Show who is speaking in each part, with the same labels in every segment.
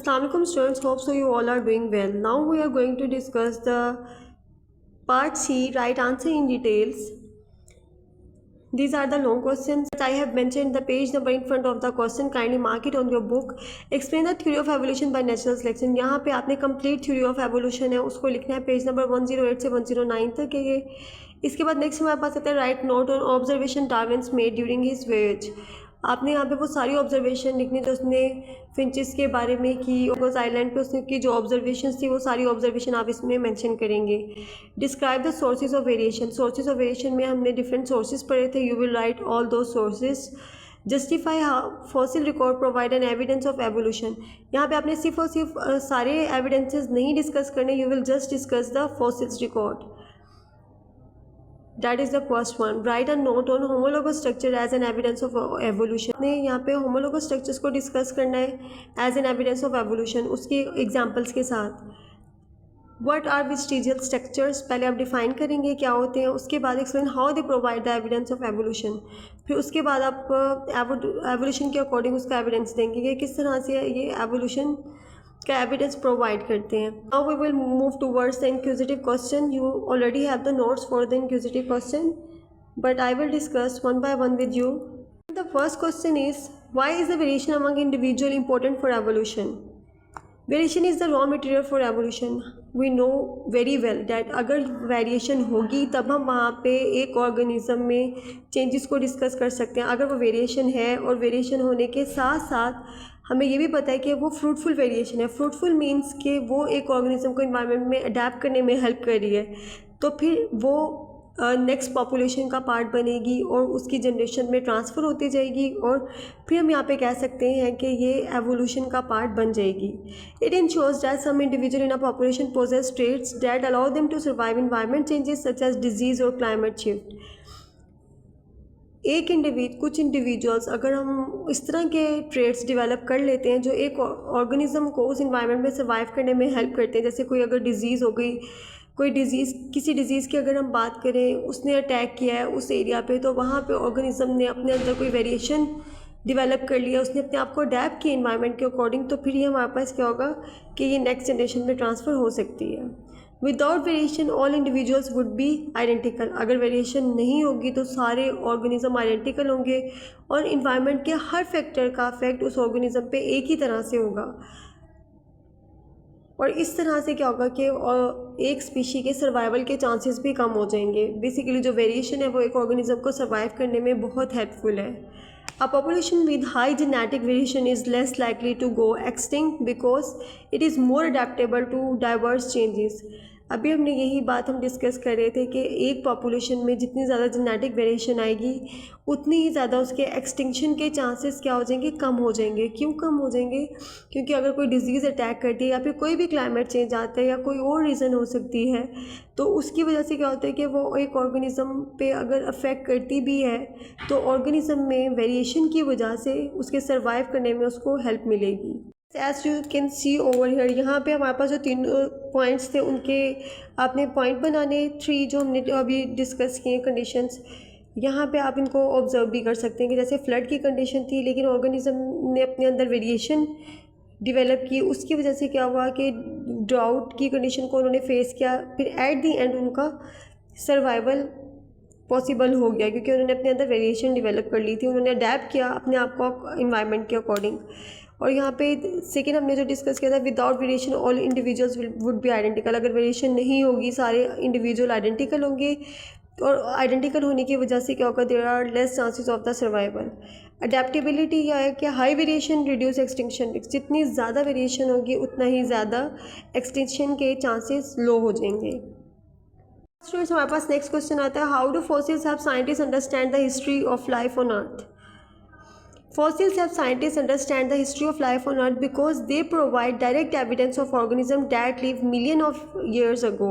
Speaker 1: Assalamualaikum students, hope so you all are doing well. Now we are going to discuss the part C, right answer in details. These are the long questions that I have mentioned the page number in front of the question. Kindly mark it on your book. Explain the theory of evolution by natural selection. यहाँ पे आपने complete theory of evolution है उसको लिखना है page number 108 से 109 तक है ये. इसके बाद नेक्स्ट हमारे पास आता है write note on observation Darwin's made during his voyage. आपने यहाँ पे वो सारी ऑब्जर्वेशन लिखनी जो उसने फिंचेस के बारे में की, ओगोस आइलैंड पे उसने की जो ऑब्जर्वेशन थी वो सारी ऑब्जर्वेशन आप इसमें मेंशन करेंगे. Describe the sources of variation. Sources of variation में हमने डिफरेंट सोर्सेज पढ़े थे. यू विल राइट ऑल दो sources. Justify how fossil record provide an evidence of evolution. यहाँ पे आपने सिर्फ और सिर्फ सारे एविडेंसेस नहीं डिस्कस करने. You will just discuss the fossils record. That is the first one. Write a note on homologous structure as an evidence of evolution. ने यहाँ पे homologous structures को डिस्कस करना है as an evidence of evolution उसके examples के साथ. What are vestigial structures? पहले आप डिफाइन करेंगे क्या होते हैं. उसके बाद explain how they provide the evidence of evolution. फिर उसके बाद आप एवोल्यूशन के अकॉर्डिंग उसका एविडेंस देंगे कि किस तरह से ये एवोल्यूशन का एविडेंस प्रोवाइड करते हैं. Now we will move towards the inquisitive question. You already have the notes for the inquisitive question but I will discuss one by one with you. The first question is why is the variation among individual important for evolution. Variation is the raw material for evolution. We know very well that अगर variation होगी तब हम वहाँ पे एक organism में changes को discuss कर सकते हैं. अगर वो वेरिएशन है और वेरिएशन होने के साथ साथ हमें ये भी पता है कि वो फ्रूटफुल वेरिएशन है. फ्रूटफुल मीन्स कि वो एक ऑर्गेनिज्म को इन्वायरमेंट में अडेप्ट करने में हेल्प कर रही है. तो फिर वो नेक्स्ट पॉपुलेशन का पार्ट बनेगी और उसकी जनरेशन में ट्रांसफ़र होती जाएगी और फिर हम यहाँ पे कह सकते हैं कि ये एवोल्यूशन का पार्ट बन जाएगी. It ensures that some individual in a population possess traits that allow them to survive environment changes such as disease और क्लाइमेट शिफ्ट. कुछ इंडिविजुअल्स अगर हम इस तरह के ट्रेड्स डेवलप कर लेते हैं जो एक ऑर्गेनिज्म को उस इन्वायरमेंट में सर्वाइव करने में हेल्प करते हैं. जैसे कोई अगर डिज़ीज़ हो गई, कोई डिज़ीज़ किसी डिज़ीज़ की अगर हम बात करें उसने अटैक किया है उस एरिया पे, तो वहाँ पे ऑर्गेनिज्म ने अपने अंदर कोई वेरिएशन डेवलप कर लिया, उसने अपने आप को अडेप्ट किया इन्वायरमेंट के अकॉर्डिंग, तो फिर ये हमारे पास क्या होगा कि ये नेक्स्ट जनरेशन में ट्रांसफ़र हो सकती है. Without variation all individuals would be identical. अगर वेरिएशन नहीं होगी तो सारे ऑर्गेनिज्म आइडेंटिकल होंगे और इन्वायरमेंट के हर फैक्टर का इफेक्ट उस ऑर्गेनिज्म पे एक ही तरह से होगा. और इस तरह से क्या होगा कि एक स्पीशी के सर्वाइवल के चांसेस भी कम हो जाएंगे. बेसिकली जो वेरिएशन है वो एक ऑर्गेनिज्म को सर्वाइव करने में बहुत हेल्पफुल है. A population with high genetic variation is less likely to go extinct because it is more adaptable to diverse changes. अभी हमने यही बात हम डिस्कस कर रहे थे कि एक पॉपुलेशन में जितनी ज़्यादा जेनेटिक वेरिएशन आएगी उतनी ही ज़्यादा उसके एक्सटिंक्शन के चांसेस क्या हो जाएंगे, कम हो जाएंगे. क्यों कम हो जाएंगे? क्योंकि अगर कोई डिजीज़ अटैक करती है या फिर कोई भी क्लाइमेट चेंज आता है या कोई और रीज़न हो सकती है तो उसकी वजह से क्या होता है कि वो एक ऑर्गेनिज्म पे अगर अफेक्ट करती भी है तो ऑर्गेनिज्म में वेरिएशन की वजह से उसके सर्वाइव करने में उसको हेल्प मिलेगी. As you can see over here, यहाँ पे हमारे पास जो 3 पॉइंट्स थे उनके आपने पॉइंट बनाने 3 जो हमने अभी डिस्कस किए कंडीशंस. यहाँ पे आप इनको ऑब्जर्व भी कर सकते हैं कि जैसे फ्लड की कंडीशन थी लेकिन ऑर्गेनिज्म ने अपने अंदर वेरिएशन डेवलप की, उसकी वजह से क्या हुआ कि ड्राउट की कंडीशन को उन्होंने फेस किया. फिर एट दी एंड उनका सर्वाइवल पॉसिबल हो गया क्योंकि उन्होंने अपने अंदर वेरिएशन डेवलप कर ली थी. उन्होंने अडेप्ट किया अपने आप को इन्वायरमेंट के अकॉर्डिंग. और यहाँ पे सेकेंड हमने जो डिस्कस किया था without variation all individuals would be identical. अगर वेरिएशन नहीं होगी सारे इंडिविजुअल आइडेंटिकल होंगे और आइडेंटिकल होने की वजह से क्या होगा, there are less chances of the survival. Adaptability यह है कि high variation reduce extinction risk. जितनी ज़्यादा वेरिएशन होगी उतना ही ज़्यादा एक्सटिंक्शन के चांसेस लो हो जाएंगे. स्टूडेंट्स हमारे पास नेक्स्ट क्वेश्चन आता है how do fossils help scientist understand the history of life on earth. Fossils help scientists understand the history of life on Earth because they provide direct evidence of organisms that lived millions of years ago.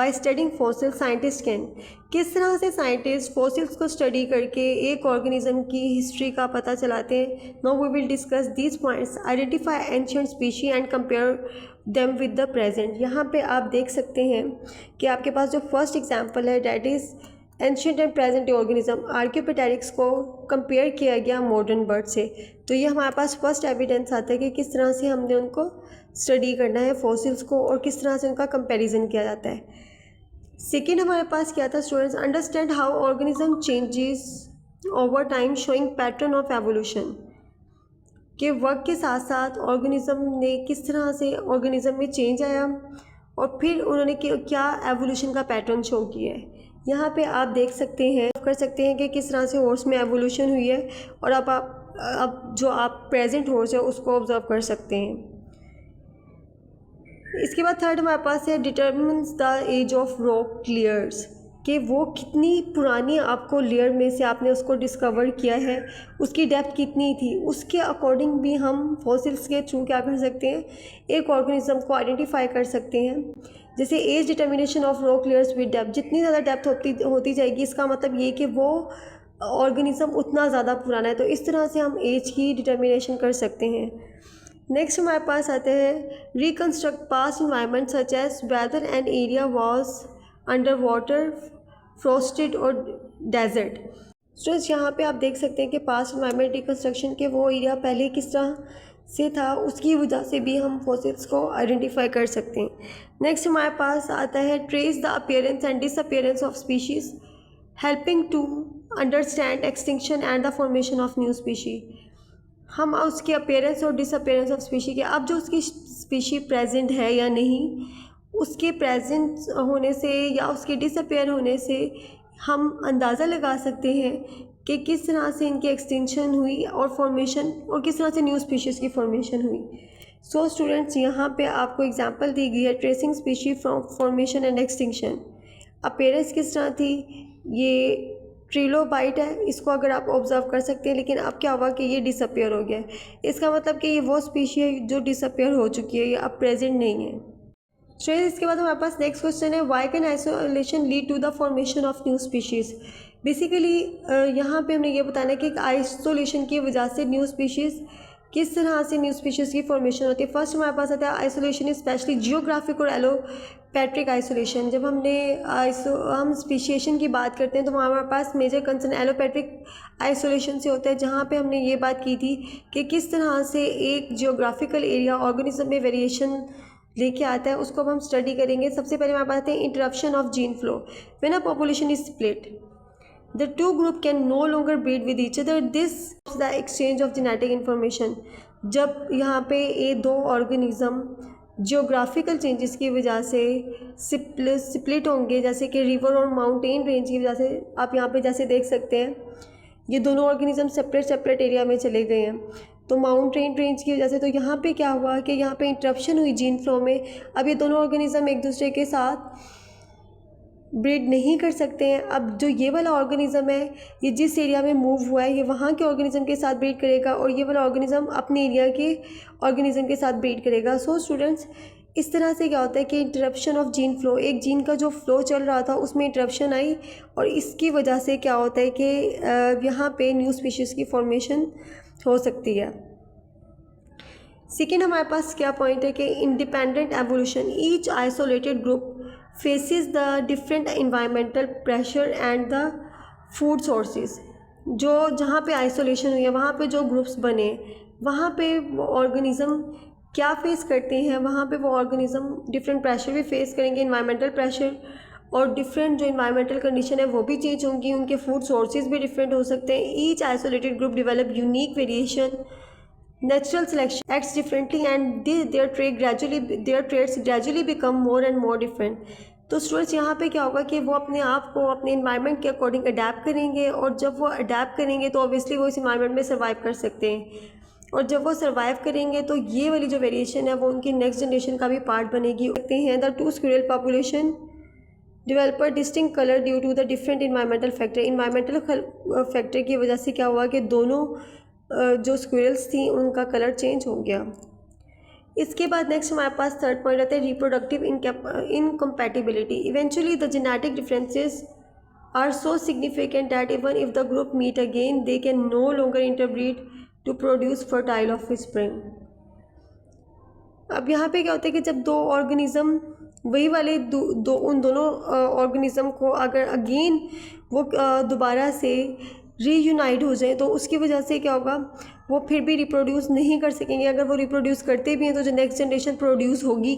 Speaker 1: By studying fossils, scientists can किस तरह से scientist fossils को study करके एक organism की history का पता चलाते हैं. Now we will discuss these points. Identify ancient species and compare them with the present. यहाँ पे आप देख सकते हैं कि आपके पास जो फर्स्ट एग्जांपल है that is ancient and present day organism Archaeopteryx को कंपेयर किया गया मॉडर्न बर्ड से। तो ये हमारे पास फर्स्ट एविडेंस आता है कि किस तरह से हमने उनको स्टडी करना है फॉसिल्स को और किस तरह से उनका कंपैरिजन किया जाता है। सेकेंड हमारे पास क्या था students, understand how organism changes over time showing pattern of evolution, कि वक्त के साथ साथ ऑर्गेनिज्म ने किस तरह से ऑर्गेनिज्म में चेंज आया और फिर उन्होंने क्या एवोल्यूशन का पैटर्न शो किया है। यहाँ पे आप देख सकते हैं कर सकते हैं कि किस तरह से हॉर्स में एवोल्यूशन हुई है और अब जो आप प्रेजेंट हॉर्स है उसको ऑब्जर्व कर सकते हैं। इसके बाद थर्ड हमारे पास है determines the age of rock layers, कि वो कितनी पुरानी आपको लेयर में से आपने उसको डिस्कवर किया है, उसकी डेप्थ कितनी थी, उसके अकॉर्डिंग भी हम फॉसिल्स के थ्रू क्या कर सकते हैं, एक ऑर्गेनिज्म को आइडेंटिफाई कर सकते हैं। जैसे age determination of rock layers with depth, जितनी ज़्यादा डेप्थ होती जाएगी इसका मतलब ये कि वो ऑर्गेनिज्म उतना ज़्यादा पुराना है। तो इस तरह से हम एज की डिटर्मिनेशन कर सकते हैं। नेक्स्ट हमारे पास आते हैं reconstruct past environment such as weather and area was under water, frosted और डेजर्ट। स्टूडेंट्स यहाँ पे आप देख सकते हैं कि पास्ट इन्वायरमेंट रिकन्स्ट्रक्शन के वो एरिया पहले किस तरह से था, उसकी वजह से भी हम फॉसिल्स को आइडेंटिफाई कर सकते हैं। नेक्स्ट हमारे पास आता है trace the appearance and disappearance of species helping to understand extinction and the formation of new species. हम उसके अपीयरेंस और डिसअपीयरेंस ऑफ स्पीशी के, अब जो उसकी स्पीशी प्रेजेंट है या नहीं, उसके प्रेजेंट होने से या उसके डिसअपीयर होने से हम अंदाज़ा लगा सकते हैं कि किस तरह से इनकी एक्सटेंशन हुई और फॉर्मेशन, और किस तरह से न्यू स्पीशीज़ की फॉर्मेशन हुई। सो स्टूडेंट्स यहाँ पे आपको एग्जांपल दी गई है tracing species from formation and extinction. Appearance किस तरह थी, ये ट्रिलोबाइट है, इसको अगर आप ऑब्जर्व कर सकते हैं, लेकिन अब क्या हुआ कि ये डिसअपीयर हो गया है। इसका मतलब कि ये वो स्पीशी है जो डिसअपीयर हो चुकी है, ये अब प्रेजेंट नहीं है। तो इसके बाद हमारे पास नेक्स्ट क्वेश्चन है why can isolation lead to the formation of new species. Basically यहाँ पे हमने ये बताना है कि आइसोलेशन की वजह से न्यू स्पीशीज़, किस तरह से न्यू स्पीशीज़ की फॉर्मेशन होती है। फर्स्ट हमारे पास आता है आइसोलेशन स्पेशली जियोग्राफिक और एलोपैट्रिक आइसोलेशन। जब हम स्पीशिएशन की बात करते हैं तो वहाँ हमारे पास मेजर कंसर्न एलोपैट्रिक आइसोलेशन से होता है, जहाँ पे हमने ये बात की थी कि किस तरह से एक जियोग्राफिकल एरिया ऑर्गेनिज्म में वेरिएशन लेके आता है, उसको अब हम स्टडी करेंगे। सबसे पहले हमारे पास है interruption of gene flow. When a population is split the two group can no longer breed with each other, this the exchange of genetic information. जब यहाँ पे ये दो ऑर्गेनिज्म जियोग्राफिकल चेंजेस की वजह से स्प्लिट होंगे, जैसे कि रिवर और माउंटेन रेंज की वजह से, आप यहाँ पे जैसे देख सकते हैं ये दोनों ऑर्गेनिज्म सेपरेट एरिया में चले गए हैं, तो माउंटेन रेंज की वजह से। तो यहाँ पे क्या हुआ कि यहाँ पे इंटरप्शन हुई जीन फ्लो में। अब ये दोनों ऑर्गेनिज्म एक दूसरे के साथ ब्रीड नहीं कर सकते हैं। अब जो ये वाला ऑर्गेनिज्म है, ये जिस एरिया में मूव हुआ है, ये वहाँ के ऑर्गेनिज्म के साथ ब्रीड करेगा और ये वाला ऑर्गेनिज्म अपने एरिया के ऑर्गेनिज्म के साथ ब्रीड करेगा। सो स्टूडेंट्स, इस तरह से क्या होता है कि इंटरप्शन ऑफ जीन फ्लो, एक जीन का जो फ्लो चल रहा था उसमें इंटरप्शन आई और इसकी वजह से क्या होता है कि यहाँ पे न्यू स्पीशीज़ की फॉर्मेशन हो सकती है। सेकेंड हमारे पास क्या पॉइंट है कि independent evolution, each isolated group faces the different environmental pressure and the food sources. जो जहाँ पे आइसोलेशन हुई है, वहाँ पे जो ग्रुप्स बने, वहाँ पे वो ऑर्गेनिज्म क्या फेस करते हैं, वहाँ पे वो ऑर्गेनिज्म डिफरेंट प्रेशर भी फेस करेंगे, इन्वायरमेंटल प्रेशर, और डिफरेंट जो इन्वायरमेंटल कंडीशन है वो भी चेंज होंगी, उनके फूड सोर्सेज भी डिफरेंट हो सकते हैं। Each isolated group develop unique variation, natural selection acts differently and their traits gradually become more and more different। तो स्टूडेंट्स यहाँ पे क्या होगा कि वो अपने आप को अपने इन्वायरमेंट के अकॉर्डिंग अडेप्ट करेंगे, और जब वो अडेप्ट करेंगे तो ऑब्वियसली वो इस इन्वायरमेंट में सर्वाइव कर सकते हैं, और जब वो सर्वाइव करेंगे तो ये वाली जो वेरिएशन है वो उनकी नेक्स्ट जनरेशन का भी पार्ट बनेगी। सकते हैं the two squirrel population developer distinct colour due to the different environmental factor. Environmental factor की वजह से क्या हुआ कि दोनों जो स्क्विरल्स थी उनका कलर चेंज हो गया। इसके बाद नेक्स्ट हमारे पास थर्ड पॉइंट आता है reproductive incompatibility. Eventually the genetic differences are so significant that even if the group meet again they can no longer interbreed to produce fertile offspring. अब यहाँ पे क्या होता है कि जब दो ऑर्गेनिज्म वही वाले उन दोनों ऑर्गेनिज्म को अगर अगेन वो दोबारा से रीयूनाइट हो जाए तो उसकी वजह से क्या होगा, वो फिर भी रिप्रोड्यूस नहीं कर सकेंगे। अगर वो रिप्रोड्यूस करते भी हैं तो जो नेक्स्ट जनरेशन प्रोड्यूस होगी,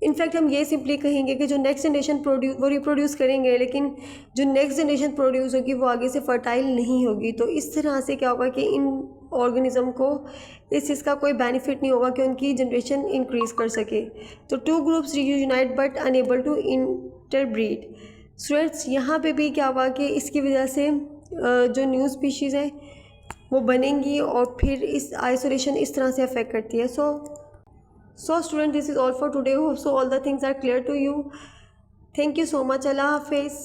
Speaker 1: इनफैक्ट हम ये सिंपली कहेंगे कि जो नेक्स्ट जनरेशन वो रिप्रोड्यूस करेंगे, लेकिन जो नेक्स्ट जनरेशन प्रोड्यूस होगी वो आगे से फर्टाइल नहीं होगी। तो इस तरह से क्या होगा कि इन ऑर्गेनिज्म को इस चीज़ का कोई बेनिफिट नहीं होगा कि उनकी जनरेशन इंक्रीज़ कर सके। तो 2 groups reunite but unable to interbreed. Students यहाँ पे भी क्या हुआ कि इसकी वजह से जो न्यू स्पीशीज़ है वो बनेंगी और फिर इस आइसोलेशन इस तरह से अफेक्ट करती है। So student, this is all for today. Hope so all the things are clear to you. Thank you so much. Allah Hafiz.